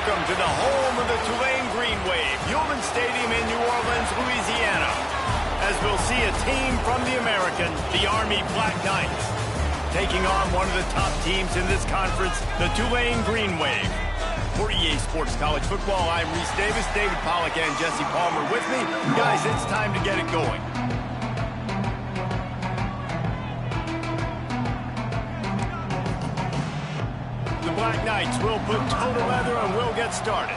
welcome to the home of the Tulane Green Wave, Human Stadium in New Orleans, Louisiana, as we'll see a team from the American, the Army Black Knights, taking on one of the top teams in this conference, the Tulane Green Wave. For EA Sports College Football, I'm Reese Davis, David Pollack, and Jesse Palmer with me. Guys, it's time to get it going. The Black Knights will put total leather and we'll get started.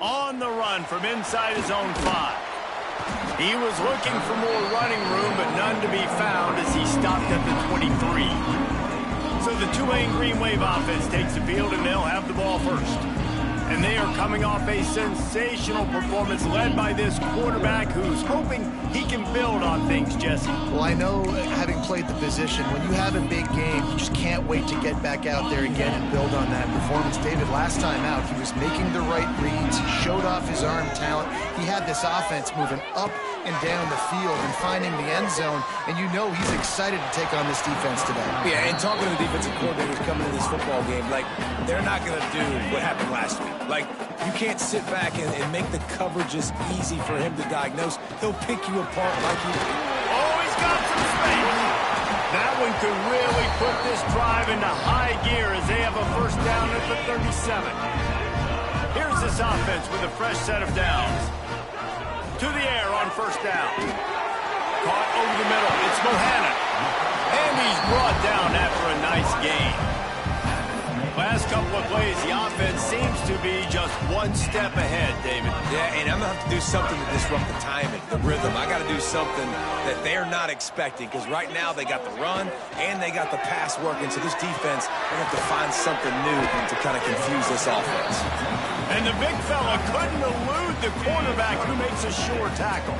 On the run from inside his own 5. He was looking for more running room, but none to be found as he stopped at the 23. So the Tulane Green Wave offense takes the field, and they'll have the ball first. And they are coming off a sensational performance led by this quarterback who's hoping he can build on things, Jesse. Well, I know, having played the position, when you have a big game, you just can't wait to get back out there again and build on that performance. David, last time out, he was making the right reads. He showed off his arm talent. He had this offense moving up and down the field and finding the end zone, and you know he's excited to take on this defense today. Yeah, and talking to the defensive coordinators coming into this football game, like, they're not going to do what happened last week. Like, you can't sit back and make the coverages easy for him to diagnose. He'll pick you apart like he... Oh, he's got some space. That one could really put this drive into high gear as they have a first down at the 37. Here's this offense with a fresh set of downs. To the air on first down. Caught over the middle. It's Bohannon. And he's brought down after a nice gain. Last couple of plays, the offense seems to be just one step ahead, David. Yeah, and I'm going to have to do something to disrupt the timing, the rhythm. I got to do something that they're not expecting, because right now they got the run and they got the pass working. So this defense, they're going to have to find something new to kind of confuse this offense. And the big fella couldn't elude the cornerback who makes a sure tackle.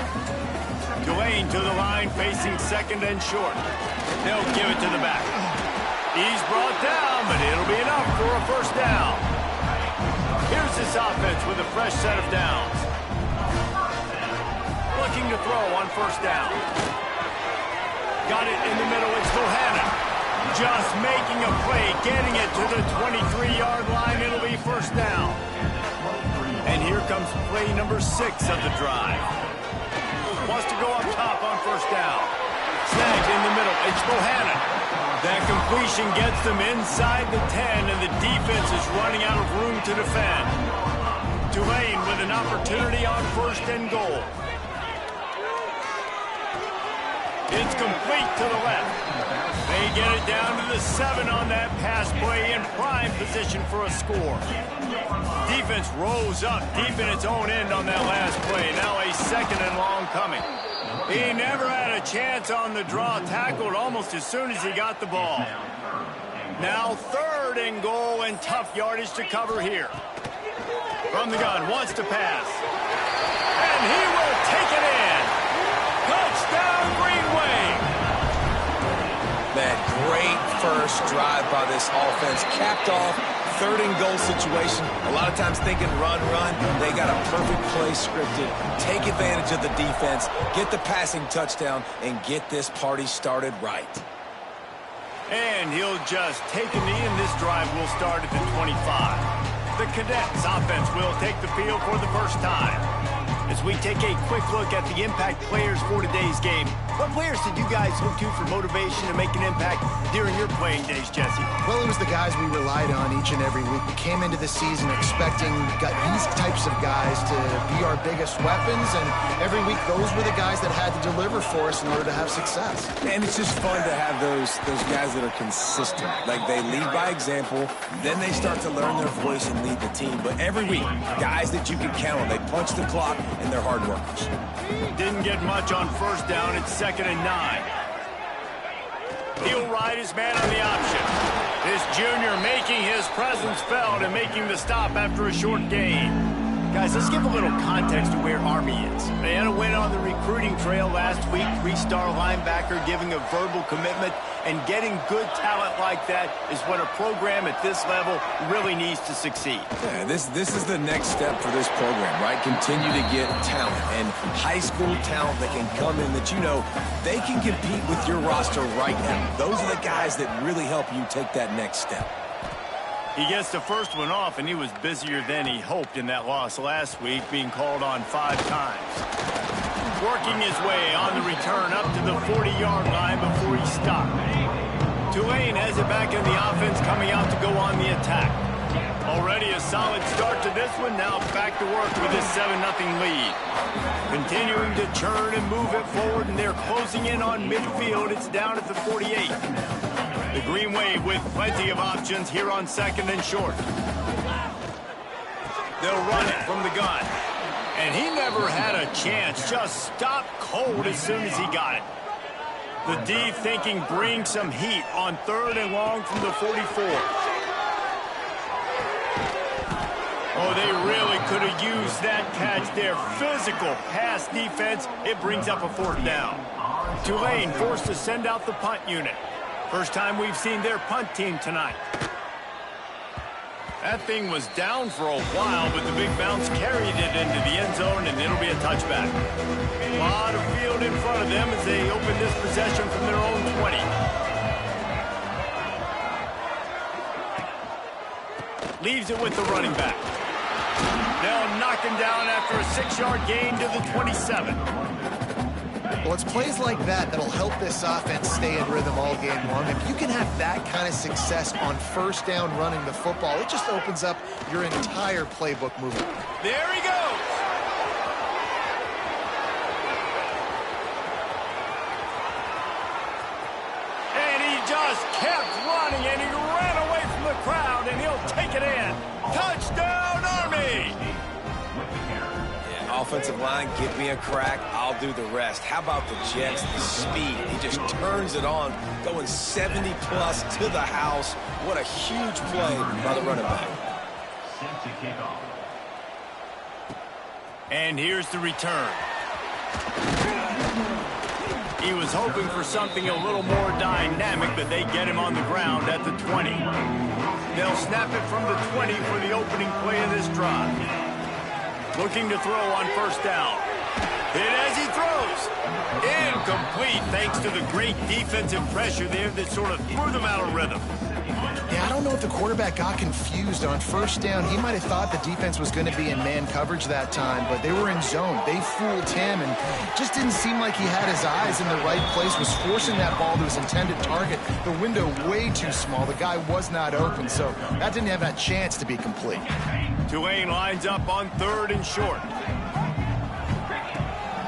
Tulane to the line, facing second and short. They'll give it to the back. He's brought down, but it'll be enough for a first down. Here's this offense with a fresh set of downs. Looking to throw on first down. Got it in the middle. It's Bohannon. Just making a play, getting it to the 23-yard line. It'll be first down. And here comes play number 6 of the drive. Wants to go up top on first down. Snagged in the middle. It's Bohannon. That completion gets them inside the 10, and the defense is running out of room to defend. Tulane with an opportunity on first and goal. It's complete to the left. They get it down to the 7 on that pass play, in prime position for a score. Defense rose up deep in its own end on that last play. Now a second and long coming. He never had a chance on the draw, tackled almost as soon as he got the ball. Now third and goal, and tough yardage to cover here. From the gun, wants to pass. And he will take it in. Touchdown, Green Wave. Man, great first drive by this offense. Capped off. Third and goal situation. A lot of times thinking run. They got a perfect play scripted. Take advantage of the defense, get the passing touchdown, and get this party started right. And he'll just take a knee, and this drive will start at the 25. The Cadets offense will take the field for the first time. As we take a quick look at the impact players for today's game, what players did you guys look to for motivation to make an impact during your playing days, Jesse? Well, it was the guys we relied on each and every week. We came into the season expecting these types of guys to be our biggest weapons, and every week those were the guys that had to deliver for us in order to have success. And it's just fun to have those guys that are consistent. Like, they lead by example, then they start to learn their voice and lead the team. But every week, guys that you can count on, they punch the clock, and they're hard workers. Didn't get much on first down. It's 2nd and 9. He'll ride his man on the option. This junior making his presence felt and making the stop after a short gain. Guys, let's give a little context to where Army is. They had a win on the recruiting trail last week. 3-star linebacker giving a verbal commitment, and getting good talent like that is what a program at this level really needs to succeed. Yeah, this is the next step for this program, right? Continue to get talent and high school talent that can come in that they can compete with your roster right now. Those are the guys that really help you take that next step. He gets the first one off, and he was busier than he hoped in that loss last week, being called on 5 times. Working his way on the return up to the 40-yard line before he stopped. Tulane has it back in the offense, coming out to go on the attack. Already a solid start to this one, now back to work with this 7-0 lead. Continuing to churn and move it forward, and they're closing in on midfield. It's down at the 48. The Green Wave with plenty of options here on 2nd and short. They'll run it from the gun. And he never had a chance. Just stopped cold as soon as he got it. The D thinking bring some heat on 3rd and long from the 44. Oh, they really could have used that catch there. Physical pass defense. It brings up a 4th down. Tulane forced to send out the punt unit. First time we've seen their punt team tonight. That thing was down for a while, but the big bounce carried it into the end zone, and it'll be a touchback. A lot of field in front of them as they open this possession from their own 20. Leaves it with the running back. They'll knock him down after a 6-yard gain to the 27. Well, it's plays like that that'll help this offense stay in rhythm all game long. If you can have that kind of success on 1st down running the football, it just opens up your entire playbook moving. There he goes. And he just kept running, and he ran away from the crowd, and he'll take it in. Touchdown, Army! Offensive line, give me a crack, I'll do the rest. How about the Jets, the speed? He just turns it on, going 70-plus to the house. What a huge play by the running back. And here's the return. He was hoping for something a little more dynamic, but they get him on the ground at the 20. They'll snap it from the 20 for the opening play of this drive. Looking to throw on 1st down. Hit as he throws. Incomplete thanks to the great defensive pressure there that sort of threw them out of rhythm. Yeah, I don't know if the quarterback got confused on 1st down. He might have thought the defense was going to be in man coverage that time, but they were in zone. They fooled him, and just didn't seem like he had his eyes in the right place, was forcing that ball to his intended target. The window way too small. The guy was not open, so that didn't have that chance to be complete. Tulane lines up on 3rd and short.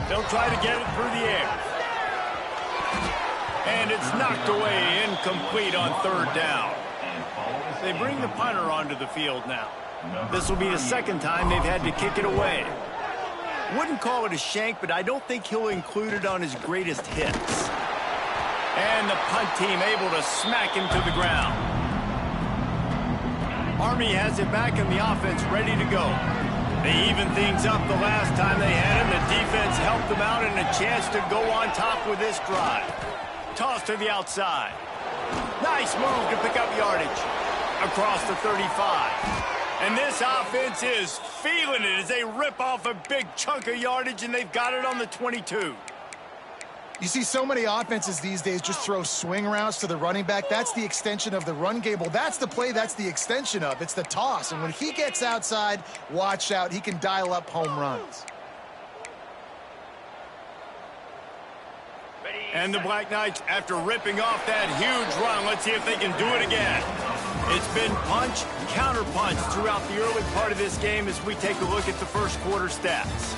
They'll try to get it through the air. And it's knocked away, incomplete on 3rd down. They bring the punter onto the field now. This will be the 2nd time they've had to kick it away. Wouldn't call it a shank, but I don't think he'll include it on his greatest hits. And the punt team able to smack him to the ground. Army has it back in the offense, ready to go. They even things up the last time they had him. The defense helped them out, and a chance to go on top with this drive. Toss to the outside. Nice move to pick up yardage. Across the 35. And this offense is feeling it as they rip off a big chunk of yardage, and they've got it on the 22. You see so many offenses these days just throw swing routes to the running back. That's the extension of the run game. Well, that's the play that's the extension of. It's the toss. And when he gets outside, watch out. He can dial up home runs. And the Black Knights, after ripping off that huge run, let's see if they can do it again. It's been punch, counter punch throughout the early part of this game as we take a look at the first quarter stats.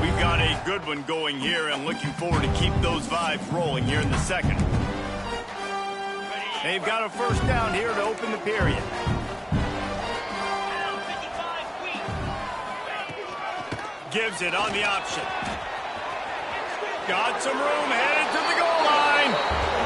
We've got a good one going here, and looking forward to keep those vibes rolling here in the 2nd. They've got a 1st down here to open the period. Gives it on the option. Got some room, headed to the goal line.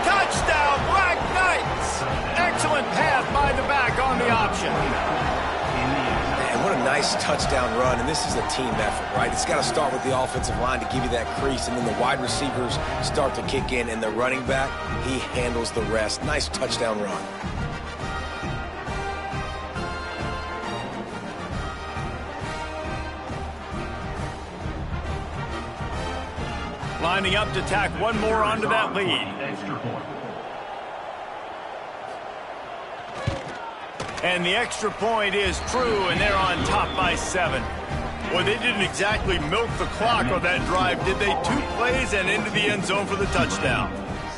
Touchdown, Black Knights! Excellent pass by the back on the option. Man, what a nice touchdown run, and this is a team effort, right? It's got to start with the offensive line to give you that crease, and then the wide receivers start to kick in, and the running back, he handles the rest. Nice touchdown run. Lining up to tack one more onto that lead. And the extra point is true, and they're on top by 7. Well, they didn't exactly milk the clock on that drive, did they? 2 plays and into the end zone for the touchdown.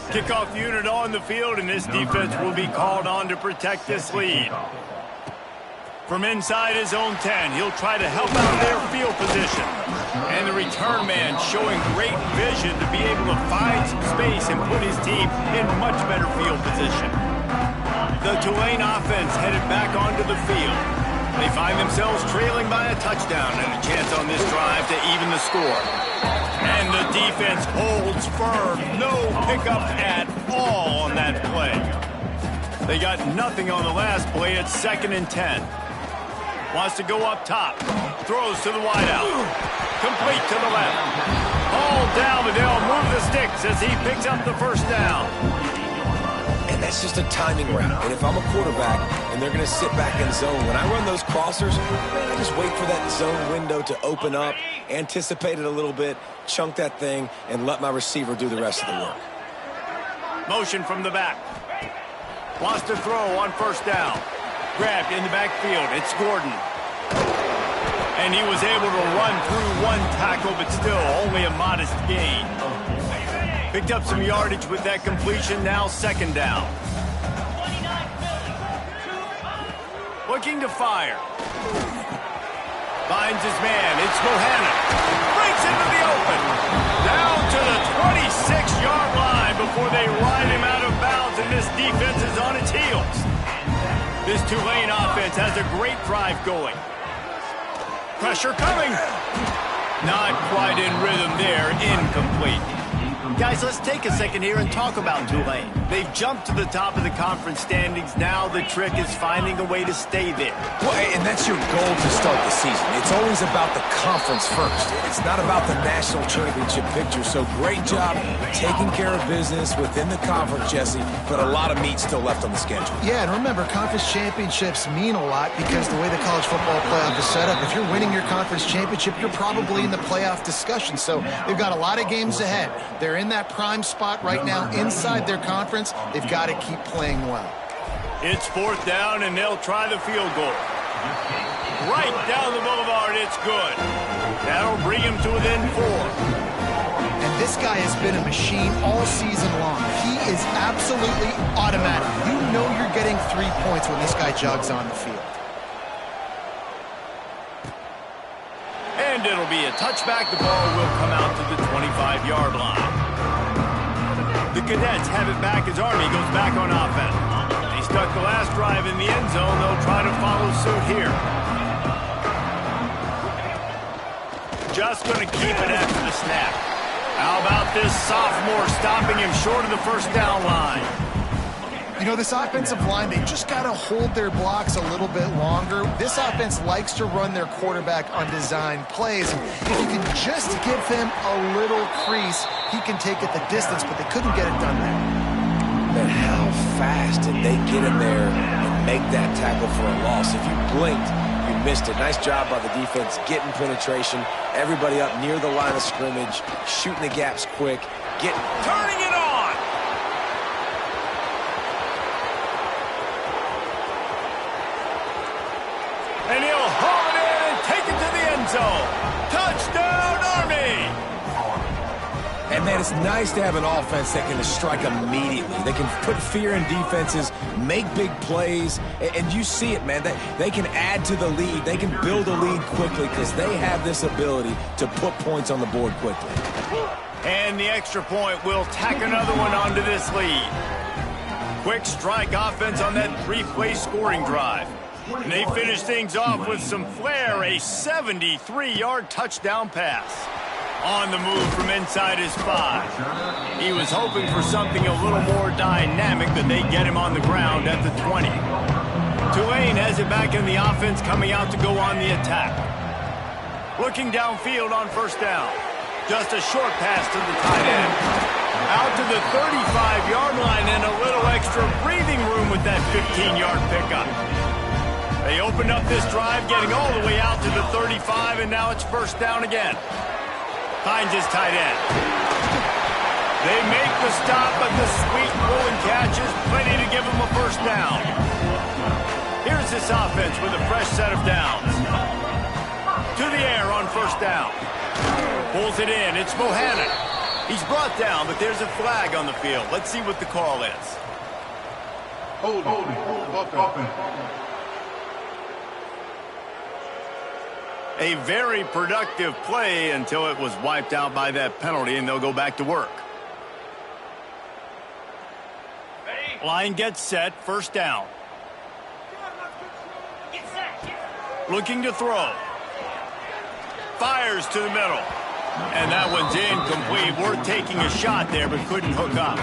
Kickoff unit on the field, and this defense will be called on to protect this lead. From inside his own 10, he'll try to help out their field position. And the return man showing great vision to be able to find some space and put his team in much better field position. The Tulane offense headed back onto the field. They find themselves trailing by a touchdown and a chance on this drive to even the score. And the defense holds firm. No pickup at all on that play. They got nothing on the last play. It's 2nd and 10. Wants to go up top. Throws to the wideout. Complete to the left. Ball down, but they'll move the sticks as he picks up the first down. And that's just a timing route. And if I'm a quarterback and they're going to sit back in zone, when I run those crossers, I just wait for that zone window to open up, anticipate it a little bit, chunk that thing, and let my receiver do the rest of the work. Motion from the back. Wants to throw on first down. Grabbed in the backfield. It's Gordon. And he was able to run through one tackle, but still only a modest gain. Picked up some yardage with that completion. Now 2nd down. Looking to fire. Finds his man. It's Bohannon. Breaks into the open. Down to the 26-yard line before they ride him out of bounds, and this defense is on its heels. This Tulane offense has a great drive going. Pressure coming. Not quite in rhythm there. Incomplete. Guys, let's take a second here and talk about Tulane. They've jumped to the top of the conference standings. Now the trick is finding a way to stay there. Well, and that's your goal to start the season. It's always about the conference first. It's not about the national championship picture. So great job taking care of business within the conference, Jesse, but a lot of meat still left on the schedule. Yeah, and remember, conference championships mean a lot because the way the college football playoff is set up, if you're winning your conference championship, you're probably in the playoff discussion. So they've got a lot of games ahead. They're in that prime spot right now inside their conference. They've got to keep playing well. It's 4th down, and they'll try the field goal. Right down the boulevard, it's good. That'll bring him to within 4. And this guy has been a machine all season long. He is absolutely automatic. You know you're getting 3 points when this guy jogs on the field. And it'll be a touchback. The ball will come out to the 25-yard line. The Cadets have it back as Army goes back on offense. They stuck the last drive in the end zone. They'll try to follow suit here. Just going to keep it after the snap. How about this sophomore stopping him short of the first down line? You know, this offensive line, they just got to hold their blocks a little bit longer. This offense likes to run their quarterback on design plays. And if you can just give him a little crease, he can take it the distance, but they couldn't get it done there. Man, how fast did they get in there and make that tackle for a loss? If you blinked, you missed it. Nice job by the defense getting penetration. Everybody up near the line of scrimmage, shooting the gaps quick, turning it on. And he'll haul it in and take it to the end zone. Touchdown, Army! And, man, it's nice to have an offense that can strike immediately. They can put fear in defenses, make big plays, and you see it, man. They can add to the lead. They can build a lead quickly because they have this ability to put points on the board quickly. And the extra point will tack another one onto this lead. Quick strike offense on that 3-play scoring drive. And they finish things off with some flair, a 73-yard touchdown pass. On the move from inside his 5. He was hoping for something a little more dynamic, but they get him on the ground at the 20. Tulane has it back in the offense, coming out to go on the attack. Looking downfield on first down. Just a short pass to the tight end. Out to the 35-yard line and a little extra breathing room with that 15-yard pickup. They opened up this drive, getting all the way out to the 35, and now it's first down again. Finds his tight end. They make the stop, but the sweet rolling catch is plenty to give him a first down. Here's this offense with a fresh set of downs. To the air on first down. Pulls it in. It's Bohannon. He's brought down, but there's a flag on the field. Let's see what the call is. Hold open. A very productive play until it was wiped out by that penalty, and they'll go back to work. Line gets set, first down. Looking to throw. Fires to the middle. And that one's incomplete. Worth taking a shot there, but couldn't hook up.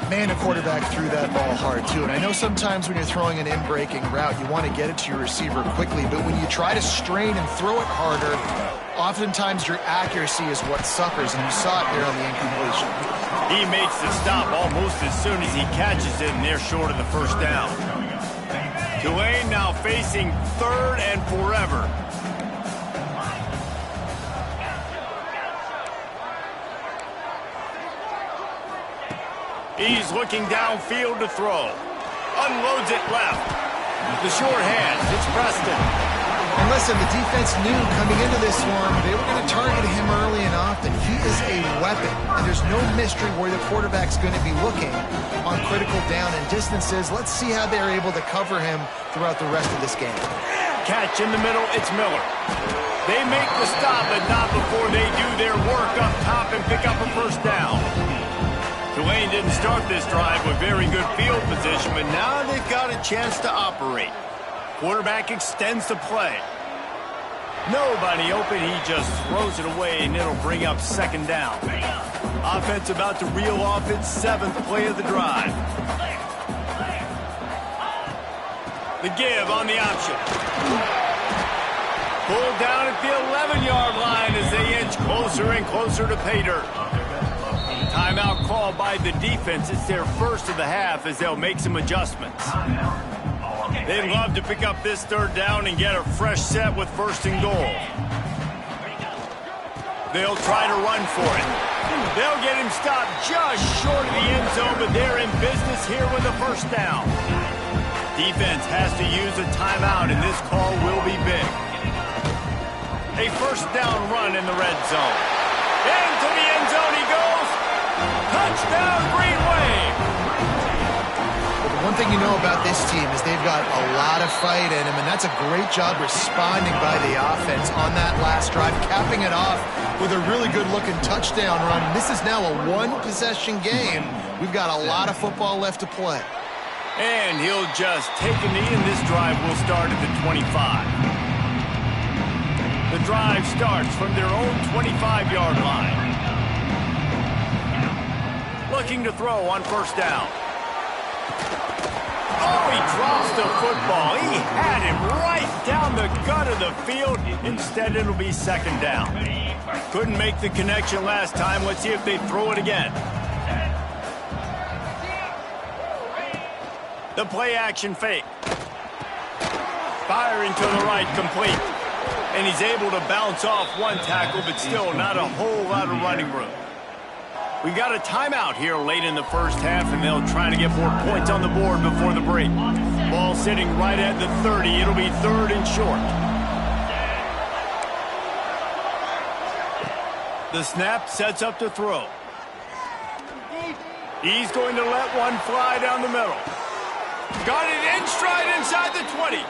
Man, the quarterback threw that ball hard, too. And I know sometimes when you're throwing an in-breaking route, you want to get it to your receiver quickly. But when you try to strain and throw it harder, oftentimes your accuracy is what suffers. And you saw it there on the incompletion. He makes the stop almost as soon as he catches it, and they're short of the first down. Tulane now facing third and forever. He's looking downfield to throw. Unloads it left. The short hands. It's Preston. And listen, the defense knew coming into this one, they were going to target him early and often. He is a weapon, and there's no mystery where the quarterback's going to be looking on critical down and distances. Let's see how they're able to cover him throughout the rest of this game. Catch in the middle. It's Miller. They make the stop, but not before they do their work up top and pick up a first down. Tulane didn't start this drive with very good field position, but now they've got a chance to operate. Quarterback extends the play. Nobody open, he just throws it away, and it'll bring up second down. Offense about to reel off its 7th play of the drive. The give on the option. Pulled down at the 11-yard line as they inch closer and closer to pay dirt. Timeout called by the defense. It's their first of the half as they'll make some adjustments. They'd love to pick up this third down and get a fresh set with first and goal. They'll try to run for it. They'll get him stopped just short of the end zone, but they're in business here with a first down. Defense has to use a timeout, and this call will be big. A first down run in the red zone. Into the end zone he goes. Touchdown, Green Wave. Well, the one thing you know about this team is they've got a lot of fight in them, and that's a great job responding by the offense on that last drive, capping it off with a really good-looking touchdown run. This is now a one-possession game. We've got a lot of football left to play. And he'll just take a knee, and this drive will start at the 25. The drive starts from their own 25-yard line. Looking to throw on first down. Oh, he drops the football. He had him right down the gut of the field. Instead, it'll be second down. Couldn't make the connection last time. Let's see if they throw it again. The play action fake. Firing to the right, complete. And he's able to bounce off one tackle, but still not a whole lot of running room. We got a timeout here late in the first half, and they'll try to get more points on the board before the break. Ball sitting right at the 30. It'll be third and short. The snap sets up to throw. He's going to let one fly down the middle. Got it in stride inside the 20.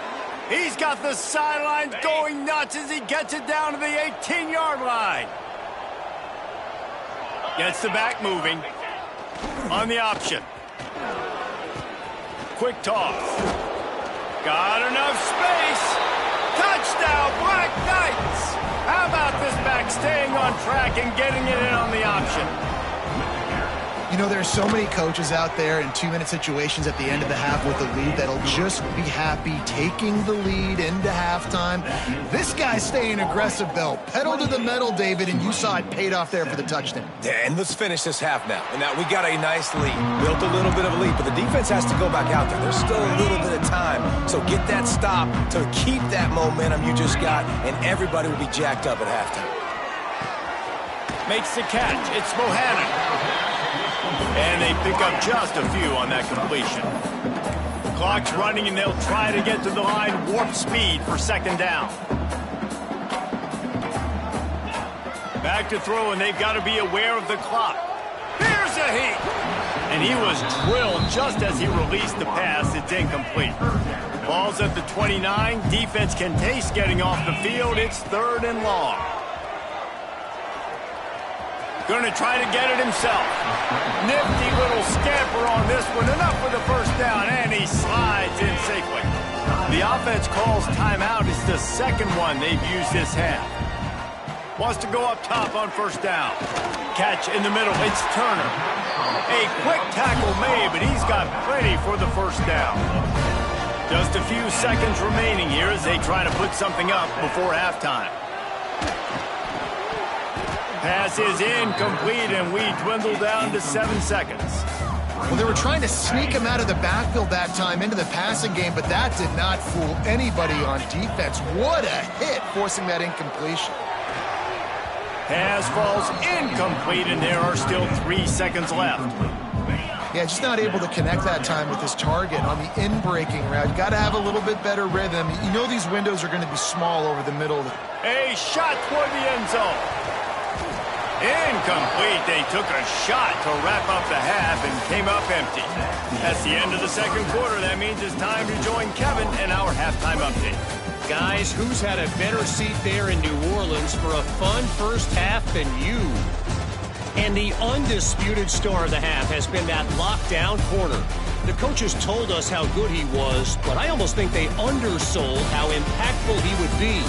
He's got the sidelines going nuts as he gets it down to the 18-yard line. Gets the back moving. On the option. Quick toss. Got enough space. Touchdown, Black Knights. How How about this back staying on track and getting it in on the option? You know, there's so many coaches out there in 2-minute situations at the end of the half with a lead that'll just be happy taking the lead into halftime. This guy's staying aggressive, though. Pedal to the metal, David, and you saw it paid off there for the touchdown. Yeah, and let's finish this half now. And now we got a nice lead. Built a little bit of a lead, but the defense has to go back out there. There's still a little bit of time. So get that stop to keep that momentum you just got, and everybody will be jacked up at halftime. Makes the catch. It's Bohannon. And they pick up just a few on that completion. Clock's running, and they'll try to get to the line warp speed for second down. Back to throw, and they've got to be aware of the clock. Here's a heat. And he was drilled just as he released the pass. It's incomplete. Ball's at the 29. Defense can taste getting off the field. It's 3rd and long. Going to try to get it himself. Nifty little scamper on this one. Enough for the first down, and he slides in safely. The offense calls timeout. It's the second one they've used this half. Wants to go up top on first down. Catch in the middle. It's Turner. A quick tackle made, but he's got plenty for the first down. Just a few seconds remaining here as they try to put something up before halftime. Pass is incomplete, and we dwindle down to 7 seconds. Well, they were trying to sneak him out of the backfield that time into the passing game, but that did not fool anybody on defense. What a hit, forcing that incompletion. Pass falls incomplete, and there are still 3 seconds left. Yeah, just not able to connect that time with his target on the in-breaking route. Got to have a little bit better rhythm. You know these windows are going to be small over the middle. A shot toward the end zone. Incomplete. They took a shot to wrap up the half and came up empty. That's the end of the second quarter. That means it's time to join Kevin in our halftime update. Guys, who's had a better seat there in New Orleans for a fun first half than you? And the undisputed star of the half has been that lockdown corner. The coaches told us how good he was, but I almost think they undersold how impactful he would be.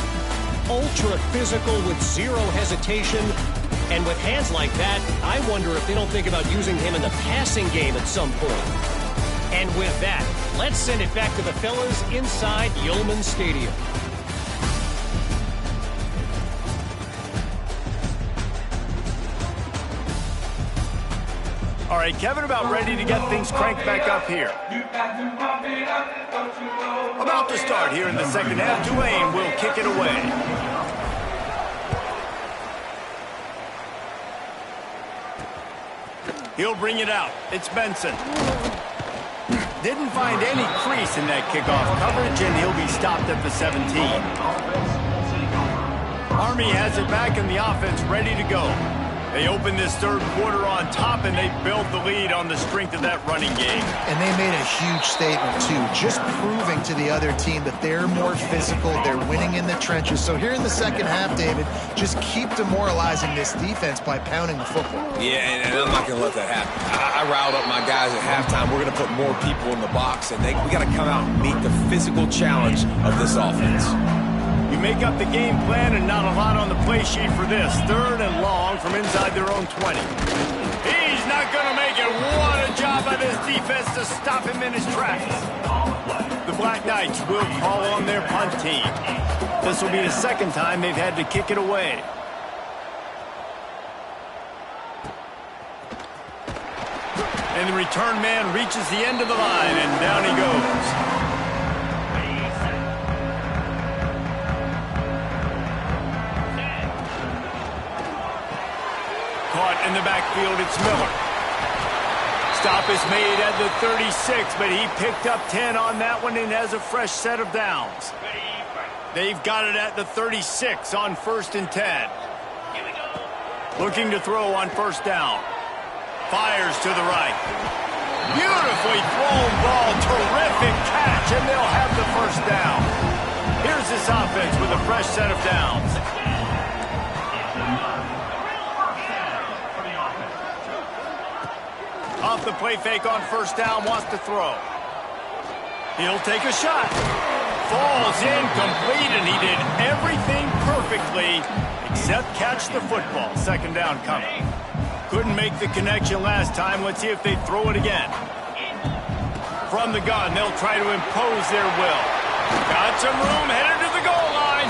Ultra physical with zero hesitation. And with hands like that, I wonder if they don't think about using him in the passing game at some point. And with that, let's send it back to the fellas inside Yeoman Stadium. All right, Kevin, about ready to get things cranked back up here. About to start here in the second half. Tulane will kick it away. He'll bring it out. It's Benson. Didn't find any crease in that kickoff coverage, and he'll be stopped at the 17. Army has it back, and the offense ready to go. They open this third quarter on top, and they built the lead on the strength of that running game. And they made a huge statement, too, just proving to the other team that they're more physical, they're winning in the trenches. So here in the second half, David, just keep demoralizing this defense by pounding the football. Yeah, and I'm not going to let that happen. I riled up my guys at halftime. We're going to put more people in the box, and we got to come out and meet the physical challenge of this offense. You make up the game plan, and not a lot on the play sheet for this. 3rd and long from inside their own 20. He's not going to make it. What a job by this defense to stop him in his tracks. The Black Knights will call on their punt team. This will be the second time they've had to kick it away. And the return man reaches the end of the line, and down he goes. Caught in the backfield, it's Miller. Stop is made at the 36, but he picked up 10 on that one and has a fresh set of downs. They've got it at the 36 on 1st and 10. Looking to throw on first down. Fires to the right. Beautifully thrown ball, terrific catch, and they'll have the first down. Here's this offense with a fresh set of downs. Off the play fake on first down, wants to throw. He'll take a shot. falls incomplete, and he did everything perfectly except catch the football. Second down coming. Couldn't make the connection last time. Let's see if they throw it again. From the gun, they'll try to impose their will. Got some room, headed to the goal line.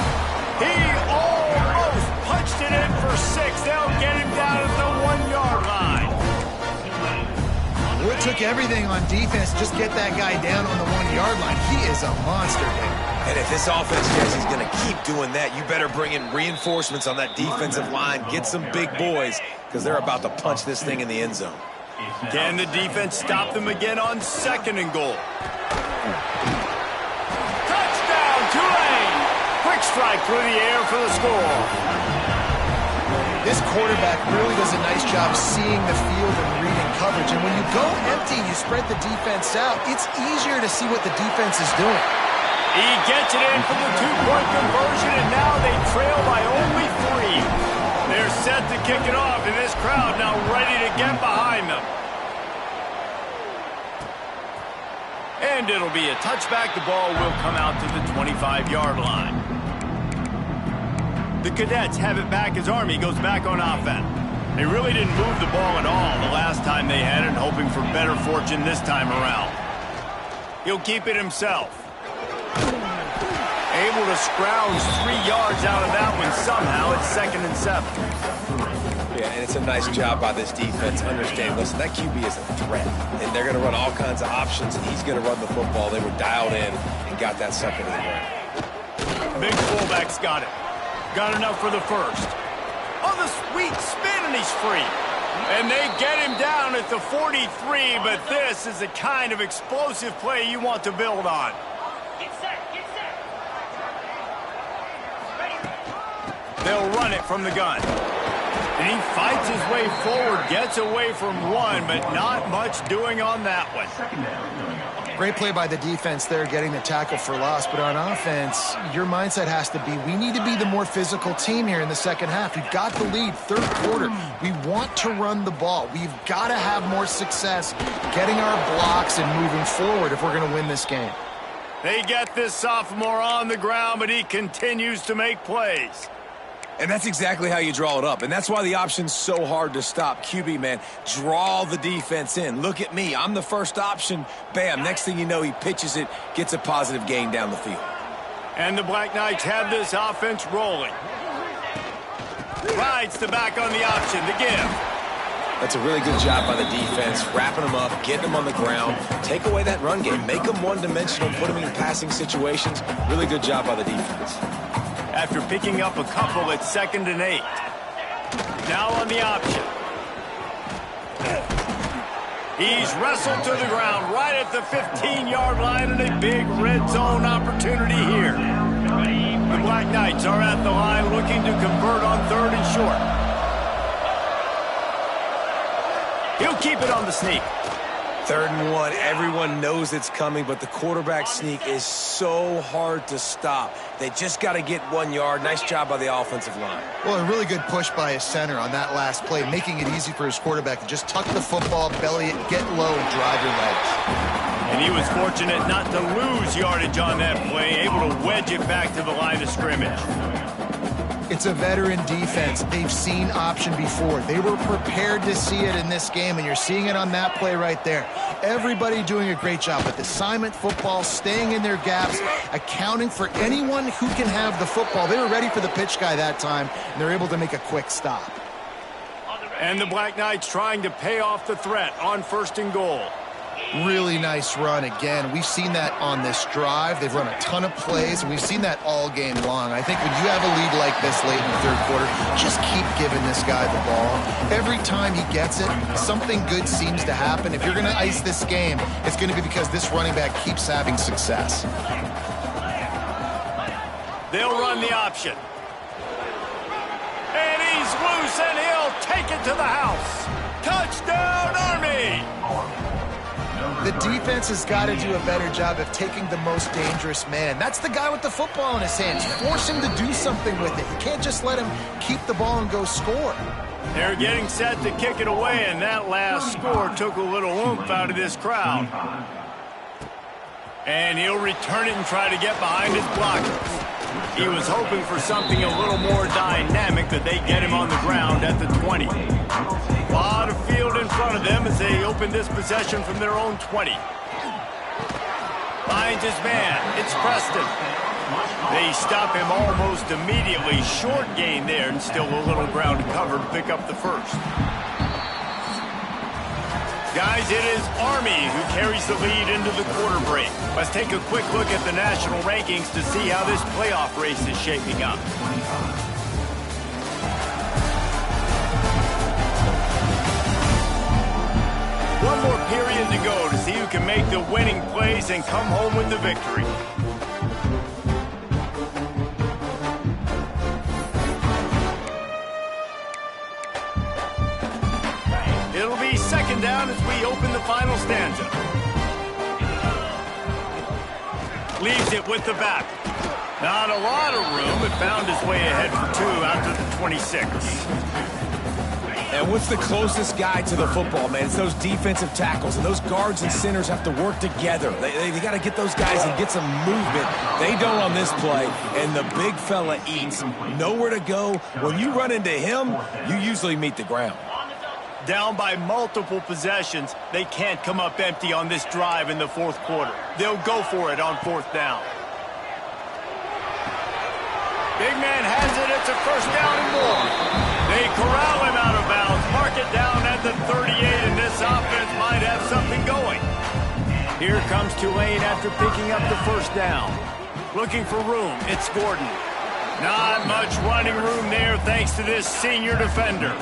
He almost punched it in for 6. They'll get him down at the 1-yard line. Well, it took everything on defense. Just get that guy down on the 1-yard line. He is a monster there. And if this offense, Jesse's going to keep doing that, you better bring in reinforcements on that defensive line. Get some big boys, because they're about to punch this thing in the end zone. Can the defense stop them again on 2nd and goal? Touchdown, Tulane! Quick strike through the air for the score. This quarterback really does a nice job seeing the field and reading coverage. And when you go empty, you spread the defense out, it's easier to see what the defense is doing. He gets it in for the 2-point conversion, and now they trail by only 3. They're set to kick it off, and this crowd now ready to get behind them. And it'll be a touchback. The ball will come out to the 25-yard line. The Cadets have it back as Army goes back on offense. They really didn't move the ball at all the last time they had it, hoping for better fortune this time around. He'll keep it himself. Able to scrounge 3 yards out of that one somehow. It's 2nd and 7. Yeah, and it's a nice job by this defense. Understand, listen, that QB is a threat, and they're going to run all kinds of options, and he's going to run the football. They were dialed in and got that sucker to the ground. Big fullback's got it. Got enough for the first. Oh, the sweet spin, and he's free. And they get him down at the 43, but this is the kind of explosive play you want to build on. They'll run it from the gun. And he fights his way forward, gets away from one, but not much doing on that one. Great play by the defense there, getting the tackle for loss. But on offense, your mindset has to be, we need to be the more physical team here in the second half. We've got the lead, 3rd quarter. We want to run the ball. We've got to have more success getting our blocks and moving forward if we're going to win this game. They get this sophomore on the ground, but he continues to make plays. And that's exactly how you draw it up. And that's why the option's so hard to stop. QB, man, draw the defense in. Look at me. I'm the first option. Bam. Next thing you know, he pitches it, gets a positive gain down the field. And the Black Knights have this offense rolling. Rides the back on the option to give. That's a really good job by the defense, wrapping them up, getting them on the ground, take away that run game, make them one-dimensional, put them in passing situations. Really good job by the defense. After picking up a couple, it's 2nd and 8. Now on the option. He's wrestled to the ground right at the 15-yard line, and a big red zone opportunity here. The Black Knights are at the line looking to convert on 3rd and short. He'll keep it on the sneak. 3rd and 1. Everyone knows it's coming, but the quarterback sneak is so hard to stop. They just got to get 1 yard. Nice job by the offensive line. Well, a really good push by his center on that last play, making it easy for his quarterback to just tuck the football, belly it, get low, and drive your legs. And he was fortunate not to lose yardage on that play, able to wedge it back to the line of scrimmage. It's a veteran defense. They've seen option before. They were prepared to see it in this game, and you're seeing it on that play right there. Everybody doing a great job with assignment football, staying in their gaps, accounting for anyone who can have the football. They were ready for the pitch guy that time, and they're able to make a quick stop. And the Black Knights trying to pay off the threat on 1st and goal. Really nice run again. We've seen that on this drive. They've run a ton of plays, and we've seen that all game long. I think when you have a lead like this late in the 3rd quarter, just keep giving this guy the ball. Every time he gets it, something good seems to happen. If you're going to ice this game, it's going to be because this running back keeps having success. They'll run the option. And he's loose, and he'll take it to the house. Touchdown, Army! The defense has got to do a better job of taking the most dangerous man. That's the guy with the football in his hands. Force him to do something with it. You can't just let him keep the ball and go score. They're getting set to kick it away, and that last score took a little oomph out of this crowd. And he'll return it and try to get behind his blockers. He was hoping for something a little more dynamic, that they get him on the ground at the 20. A lot of field in front of them as they open this possession from their own 20. Finds his man. It's Preston. They stop him almost immediately. Short gain there, and still a little ground to cover to pick up the first. Guys, it is Army who carries the lead into the quarter break. Let's take a quick look at the national rankings to see how this playoff race is shaping up. One more period to go to see who can make the winning plays and come home with the victory. It'll be second down as we open the final stanza. Leaves it with the back. Not a lot of room. It found his way ahead for 2 out to the 26. And what's the closest guy to the football, man? It's those defensive tackles, and those guards and centers have to work together. They got to get those guys and get some movement. They don't on this play, and the big fella eats. Nowhere to go. When you run into him, you usually meet the ground. Down by multiple possessions, they can't come up empty on this drive in the fourth quarter. They'll go for it on fourth down. Big man has it. It's a first down and more. They corral him out of bounds. Mark it down at the 38, and this offense might have something going. Here comes Tulane after picking up the first down. Looking for room. It's Gordon. Not much running room there thanks to this senior defender.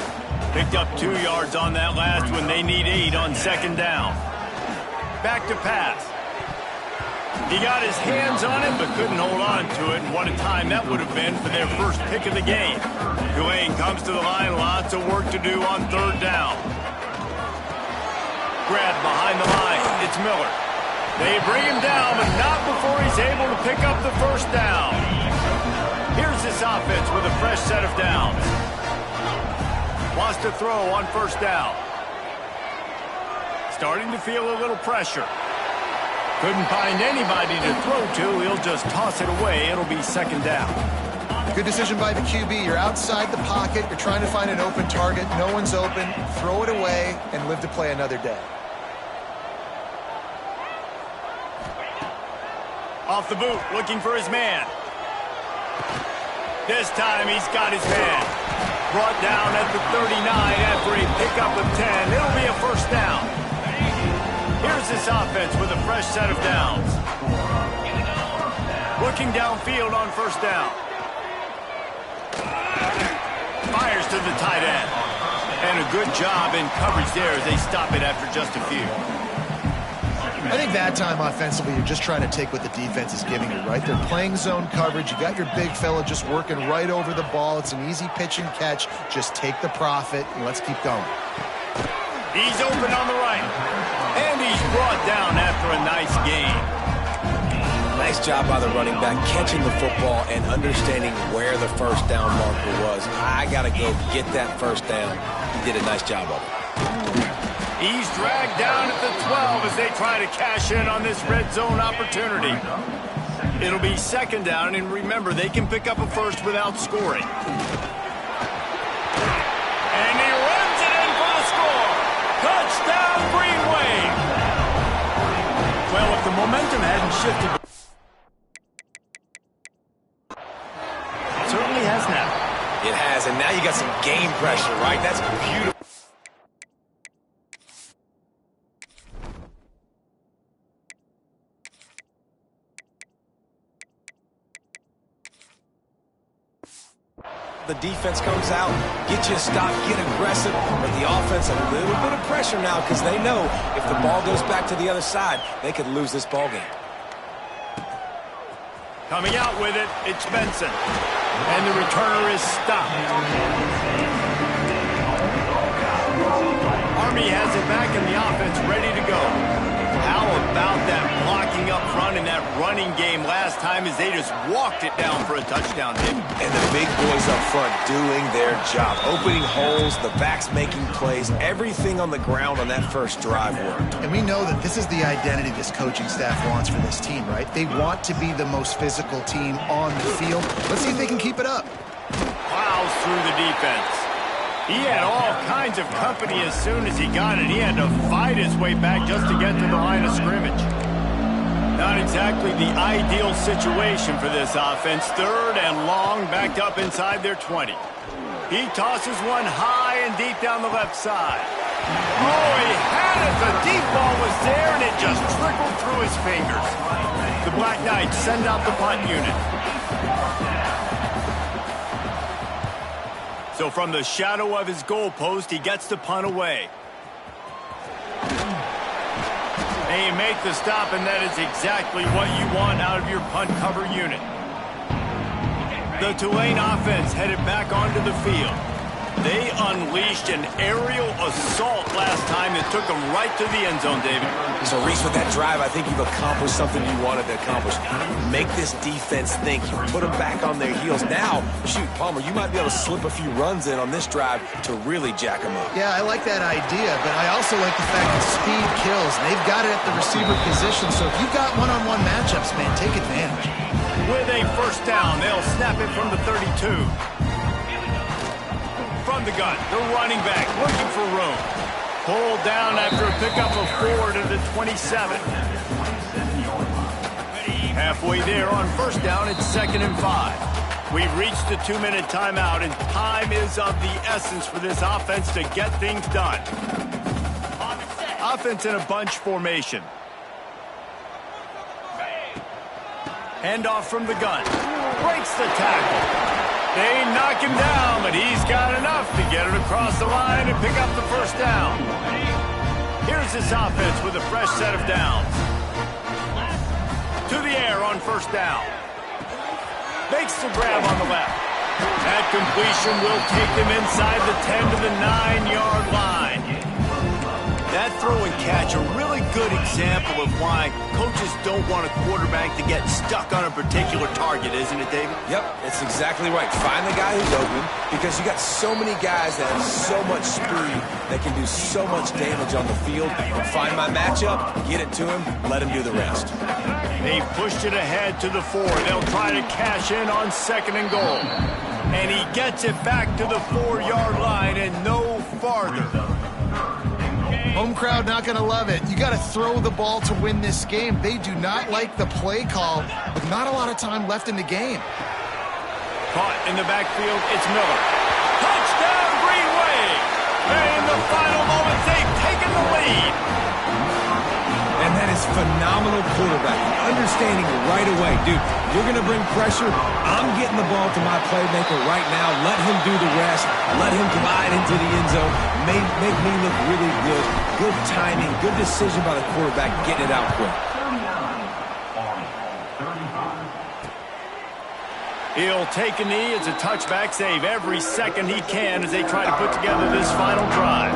Picked up 2 yards on that last one. They need 8 on second down. Back to pass. He got his hands on it, but couldn't hold on to it. And what a time that would have been for their first pick of the game. Tulane comes to the line. Lots of work to do on third down. Grab behind the line. It's Miller. They bring him down, but not before he's able to pick up the first down. Here's this offense with a fresh set of downs. Wants to throw on first down. Starting to feel a little pressure. Couldn't find anybody to throw to. He'll just toss it away. It'll be second down. Good decision by the QB. You're outside the pocket. You're trying to find an open target. No one's open. Throw it away and live to play another day. Off the boot, looking for his man. This time he's got his man. Brought down at the 39 after a pickup of 10. It'll be a first down. Here's this offense with a fresh set of downs. Looking downfield on first down. Fires to the tight end. And a good job in coverage there as they stop it after just a few. I think that time offensively, you're just trying to take what the defense is giving you, right? They're playing zone coverage. You got your big fella just working right over the ball. It's an easy pitch and catch. Just take the profit and let's keep going. He's open on the right. And he's brought down after a nice gain. Nice job by the running back, catching the football and understanding where the first down marker was. I got to go get that first down. He did a nice job of it. He's dragged down at the 12 as they try to cash in on this red zone opportunity. It'll be second down, and remember, they can pick up a first without scoring. And he runs it in for the score. Touchdown, Green Wave. Well, if the momentum hadn't shifted, it certainly has now. It has, and now you got some game pressure, right? That's beautiful. The defense comes out, get you a stop, get aggressive, but the offense a little bit of pressure now because they know if the ball goes back to the other side, they could lose this ball game. Coming out with it, it's Benson. And the returner is stopped. Army has it back and the offense ready to go. How about that blocking up front in that running game last time as they just walked it down for a touchdown, David. And the big boys up front doing their job. Opening holes, the backs making plays, everything on the ground on that first drive worked. And we know that this is the identity this coaching staff wants for this team, right? They want to be the most physical team on the field. Let's see if they can keep it up. Plows through the defense. He had all kinds of company as soon as he got it. He had to fight his way back just to get to the line of scrimmage. Not exactly the ideal situation for this offense. 3rd and long, backed up inside their 20. He tosses one high and deep down the left side. Oh, he had it. The deep ball was there, and it just trickled through his fingers. The Black Knights send out the punt unit. So from the shadow of his goalpost, he gets the punt away. And you make the stop, and that is exactly what you want out of your punt cover unit. The Tulane offense headed back onto the field. They unleashed an aerial assault last time that took them right to the end zone, David. So, Reese, with that drive, I think you've accomplished something you wanted to accomplish. Make this defense think. You put them back on their heels. Now, shoot, Palmer, you might be able to slip a few runs in on this drive to really jack them up. Yeah, I like that idea, but I also like the fact that speed kills. They've got it at the receiver position, so if you've got one-on-one matchups, man, take advantage. With a first down, they'll snap it from the 32. From the gun, the running back looking for room. Pulled down after a pickup of 4 to the 27. Halfway there on first down, it's 2nd and 5. We've reached the 2-minute timeout, and time is of the essence for this offense to get things done. Offense in a bunch formation. Handoff from the gun. Breaks the tackle. They knock him down, but he's got enough to get it across the line and pick up the first down. Here's this offense with a fresh set of downs. To the air on first down. Makes the grab on the left. That completion will take them inside the 10 to the 9-yard line. That throw and catch, a really good example of why coaches don't want a quarterback to get stuck on a particular target, isn't it, David? Yep, that's exactly right. Find the guy who's open, because you got so many guys that have so much speed that can do so much damage on the field. Find my matchup, get it to him, let him do the rest. They pushed it ahead to the 4. They'll try to cash in on 2nd and goal. And he gets it back to the 4-yard line and no farther. Home crowd not going to love it. You got to throw the ball to win this game. They do not like the play call, with not a lot of time left in the game. Caught in the backfield, it's Miller. Touchdown, Green Wave! And in the final moments, they've taken the lead. And that is phenomenal quarterbacking. Understanding right away, dude, you're going to bring pressure. I'm getting the ball to my playmaker right now. Let him do the rest. Let him glide into the end zone. Make me look really good. Good timing, good decision by the quarterback, getting it out quick. He'll take a knee. It's a touchback save every second he can as they try to put together this final drive.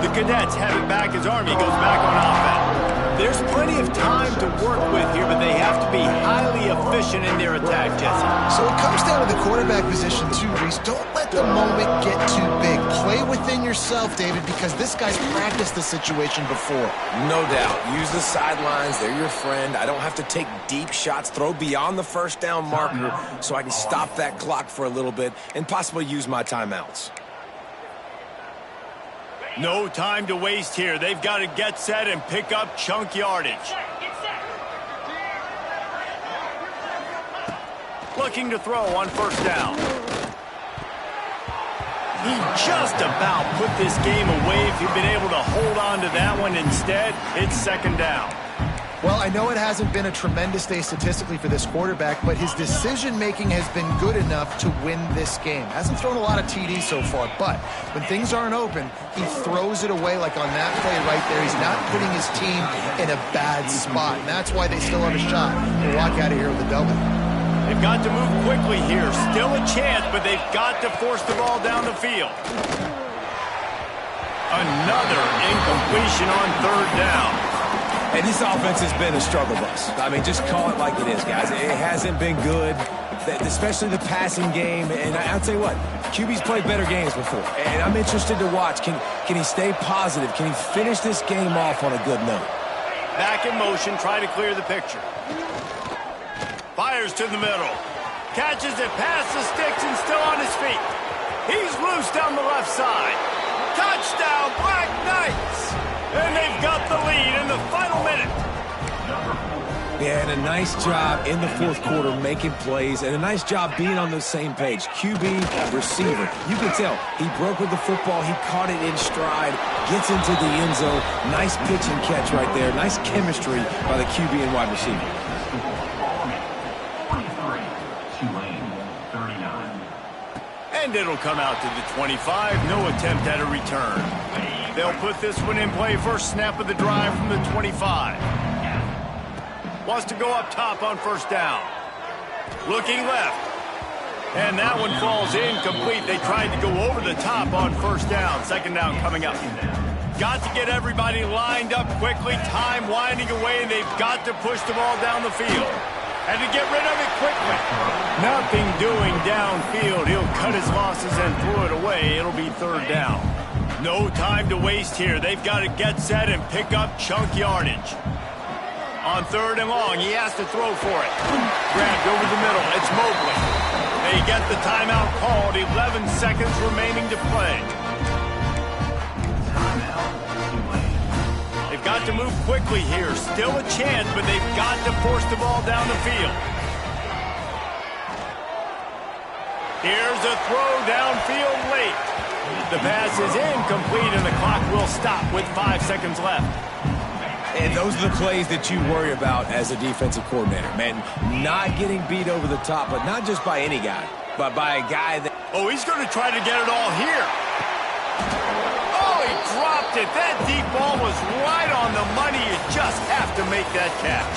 The Cadets have it back as Army goes back on offense. There's plenty of time to work with here, but they have to be highly efficient in their attack, Jesse. So it comes down to the quarterback position too, Reese. Don't let the moment get too big. Play within yourself, David, because this guy's practiced the situation before. No doubt. Use the sidelines. They're your friend. I don't have to take deep shots. Throw beyond the first down marker so I can stop that clock for a little bit and possibly use my timeouts. No time to waste here. They've got to get set and pick up chunk yardage. Looking to throw on first down. He just about put this game away if he'd been able to hold on to that one. Instead, it's 2nd down. Well, I know it hasn't been a tremendous day statistically for this quarterback, but his decision-making has been good enough to win this game. Hasn't thrown a lot of TDs so far, but when things aren't open, he throws it away like on that play right there. He's not putting his team in a bad spot, and that's why they still have a shot to walk out of here with a W. They've got to move quickly here. Still a chance, but they've got to force the ball down the field. Another incompletion on 3rd down. And this offense has been a struggle bus. I mean, just call it like it is, guys. It hasn't been good, especially the passing game. And I'll tell you what, QB's played better games before. And I'm interested to watch. Can he stay positive? Can he finish this game off on a good note? Back in motion, trying to clear the picture. Fires to the middle. Catches it past the sticks and still on his feet. He's loose down the left side. Touchdown, Black Knights! And they've got the lead in the final minute. Yeah, and a nice job in the fourth quarter making plays, and a nice job being on the same page. QB, receiver. You can tell he broke with the football. He caught it in stride, gets into the end zone. Nice pitch and catch right there. Nice chemistry by the QB and wide receiver. And it'll come out to the 25. No attempt at a return. They'll put this one in play first snap of the drive from the 25. Wants to go up top on first down. Looking left. And that one falls incomplete. They tried to go over the top on first down. Second down coming up. Got to get everybody lined up quickly. Time winding away, and they've got to push the ball down the field. And to get rid of it quickly. Nothing doing downfield. He'll cut his losses and throw it away. It'll be third down. No time to waste here. They've got to get set and pick up chunk yardage. On third and long, he has to throw for it. Grabbed over the middle. It's Mobley. They get the timeout called. 11 seconds remaining to play. They've got to move quickly here. Still a chance, but they've got to force the ball down the field. Here's a throw downfield late. The pass is incomplete, and the clock will stop with 5 seconds left. And those are the plays that you worry about as a defensive coordinator, man. Not getting beat over the top, but not just by any guy, but by a guy that... Oh, he's going to try to get it all here. Oh, he dropped it. That deep ball was right on the money. You just have to make that catch.